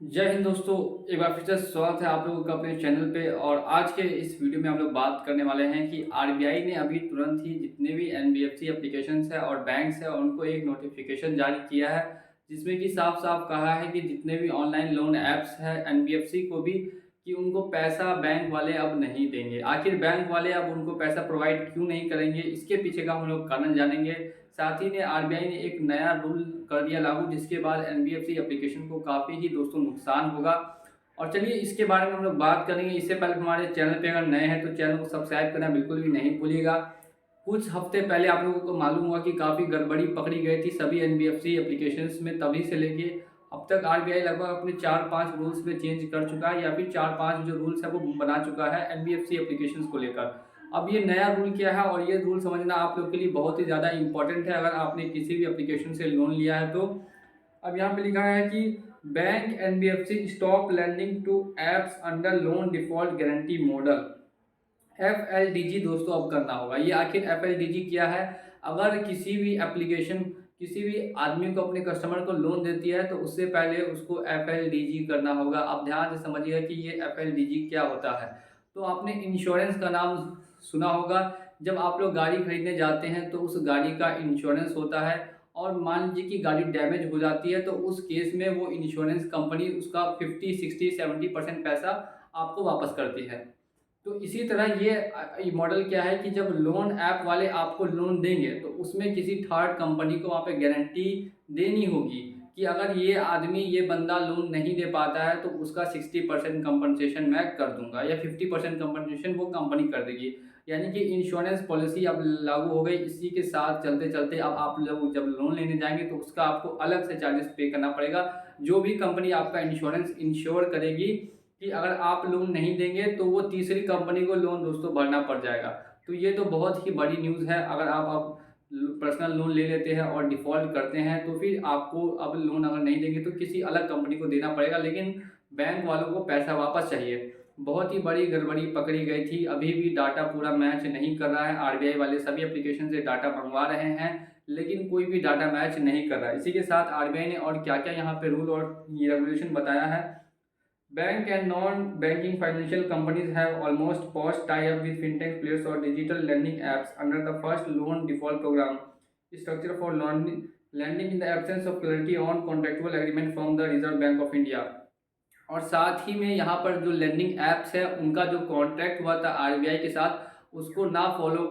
जय हिंद दोस्तों। एक बार फिर से स्वागत है आप लोगों का अपने चैनल पे। और आज के इस वीडियो में हम लोग बात करने वाले हैं कि आरबीआई ने अभी तुरंत ही जितने भी एनबीएफसी एप्लीकेशंस है और बैंक्स है उनको एक नोटिफिकेशन जारी किया है, जिसमें कि साफ साफ कहा है कि जितने भी ऑनलाइन लोन ऐप्स है एनबीएफसी को भी, कि उनको पैसा बैंक वाले अब नहीं देंगे। आखिर बैंक वाले अब उनको पैसा प्रोवाइड क्यों नहीं करेंगे, इसके पीछे का हम लोग कारण जानेंगे। साथ ही ने आरबीआई ने एक नया रूल कर दिया लागू, जिसके बाद एनबीएफसी एप्लीकेशन को काफ़ी ही दोस्तों नुकसान होगा। और चलिए इसके बारे में हम लोग बात करेंगे। इससे पहले हमारे चैनल पे अगर नए हैं तो चैनल को सब्सक्राइब करना बिल्कुल भी नहीं भूलिएगा। कुछ हफ्ते पहले आप लोगों को मालूम हुआ कि काफ़ी गड़बड़ी पकड़ी गई थी सभी एनबीएफसी एप्लीकेशंस में, तभी से लेके अब तक आरबीआई लगभग अपने 4-5 रूल्स में चेंज कर चुका है, या फिर 4-5 जो रूल्स है वो बना चुका है एनबीएफसी एप्लीकेशंस को लेकर। अब ये नया रूल क्या है, और ये रूल समझना आप लोग के लिए बहुत ही ज़्यादा इंपॉर्टेंट है अगर आपने किसी भी एप्लीकेशन से लोन लिया है तो। अब यहाँ पे लिखा है कि bank NBFC stop lending to apps under loan default guarantee model, FLDG दोस्तों अब करना होगा। ये आखिर एफएलडीजी क्या है? अगर किसी भी एप्लीकेशन किसी भी आदमी को अपने कस्टमर को लोन देती है तो उससे पहले उसको एफएलडीजी करना होगा। आप ध्यान से समझिएगा कि ये एफएलडीजी क्या होता है। तो आपने इंश्योरेंस का नाम सुना होगा। जब आप लोग गाड़ी खरीदने जाते हैं तो उस गाड़ी का इंश्योरेंस होता है, और मान लीजिए कि गाड़ी डैमेज हो जाती है तो उस केस में वो इंश्योरेंस कंपनी उसका 50, 60, 70% पैसा आपको वापस करती है। तो इसी तरह ये मॉडल क्या है कि जब लोन ऐप वाले आपको लोन देंगे तो उसमें किसी थर्ड कंपनी को वहाँ पे गारंटी देनी होगी कि अगर ये आदमी ये बंदा लोन नहीं दे पाता है तो उसका 60% कंपनसेशन मैं कर दूंगा, या 50% कंपनसेशन वो कंपनी कर देगी। यानी कि इंश्योरेंस पॉलिसी अब लागू हो गई। इसी के साथ चलते चलते अब आप लोग जब लोन लेने जाएंगे तो उसका आपको अलग से चार्जेस पे करना पड़ेगा। जो भी कंपनी आपका इंश्योरेंस इंश्योर करेगी कि अगर आप लोन नहीं देंगे तो वो तीसरी कंपनी को लोन दोस्तों भरना पड़ जाएगा। तो ये तो बहुत ही बड़ी न्यूज़ है। अगर आप पर्सनल लोन ले लेते हैं और डिफ़ॉल्ट करते हैं तो फिर आपको अब लोन अगर नहीं देंगे तो किसी अलग कंपनी को देना पड़ेगा, लेकिन बैंक वालों को पैसा वापस चाहिए। बहुत ही बड़ी गड़बड़ी पकड़ी गई थी। अभी भी डाटा पूरा मैच नहीं कर रहा है। आरबीआई वाले सभी एप्लीकेशन से डाटा मंगवा रहे हैं, लेकिन कोई भी डाटा मैच नहीं कर रहा है। इसी के साथ आरबीआई ने और क्या-क्या यहाँ पे रूल और ये रेगुलेशन बताया है। Bank and non-banking financial companies have almost paused tie-up with fintech players or digital lending apps under the first loan default program structure for lending in the absence of clarity on contractual agreement from the Reserve Bank of India। और साथ ही में यहाँ पर जो landing apps है उनका जो contract हुआ था आरबीआई के साथ उसको ना फॉलो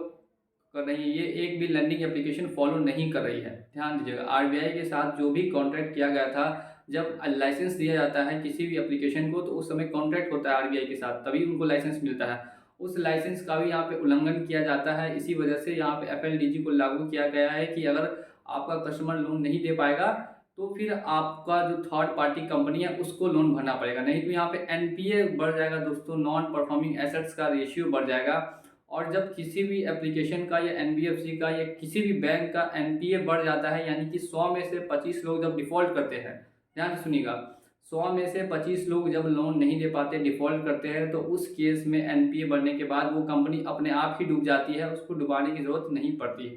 कर रही है। ये एक भी लैंडिंग एप्लीकेशन फॉलो नहीं कर रही है। ध्यान दीजिएगा, आरबीआई के साथ जो भी कॉन्ट्रैक्ट किया गया था, जब लाइसेंस दिया जाता है किसी भी एप्लीकेशन को तो उस समय कॉन्ट्रैक्ट होता है आरबीआई के साथ, तभी उनको लाइसेंस मिलता है। उस लाइसेंस का भी यहाँ पे उल्लंघन किया जाता है। इसी वजह से यहाँ पे एफएलडीजी को लागू किया गया है कि अगर आपका कस्टमर लोन नहीं दे पाएगा तो फिर आपका जो थर्ड पार्टी कंपनी है उसको लोन भरना पड़ेगा। नहीं तो यहाँ पे एनपीए बढ़ जाएगा दोस्तों, नॉन परफॉर्मिंग एसेट्स का रेशियो बढ़ जाएगा। और जब किसी भी एप्लीकेशन का या एनबीएफसी का या किसी भी बैंक का एनपीए बढ़ जाता है, यानी कि 100 में से 25 लोग जब डिफ़ॉल्ट करते हैं, ध्यान से सुनिएगा, 100 में से 25 लोग जब लोन नहीं दे पाते, डिफ़ॉल्ट करते हैं, तो उस केस में एनपीए बढ़ने के बाद वो कंपनी अपने आप ही डूब जाती है, उसको डुबाने की ज़रूरत नहीं पड़ती।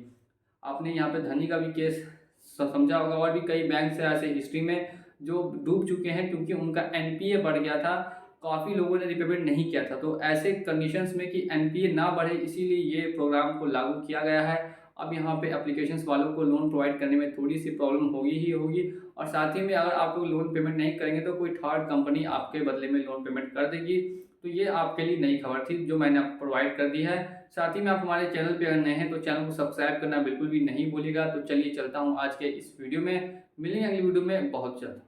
आपने यहाँ पे धनी का भी केस समझा होगा, और भी कई बैंक से ऐसे हिस्ट्री में जो डूब चुके हैं क्योंकि उनका एनपीए बढ़ गया था, काफ़ी लोगों ने रिपेमेंट नहीं किया था। तो ऐसे कंडीशंस में कि एनपीए ना बढ़े, इसीलिए ये प्रोग्राम को लागू किया गया है। अब यहाँ पे एप्लीकेशंस वालों को लोन प्रोवाइड करने में थोड़ी सी प्रॉब्लम होगी ही होगी, और साथ ही में अगर आप लोग लोन पेमेंट नहीं करेंगे तो कोई थर्ड कंपनी आपके बदले में लोन पेमेंट कर देगी। तो ये आपके लिए नई खबर थी जो मैंने आपको प्रोवाइड कर दी है। साथ ही में आप हमारे चैनल पे अगर नए हैं तो चैनल को सब्सक्राइब करना बिल्कुल भी नहीं भूलिएगा। तो चलिए चलता हूँ आज के इस वीडियो में, मिलेंगे अगली वीडियो में बहुत जल्द।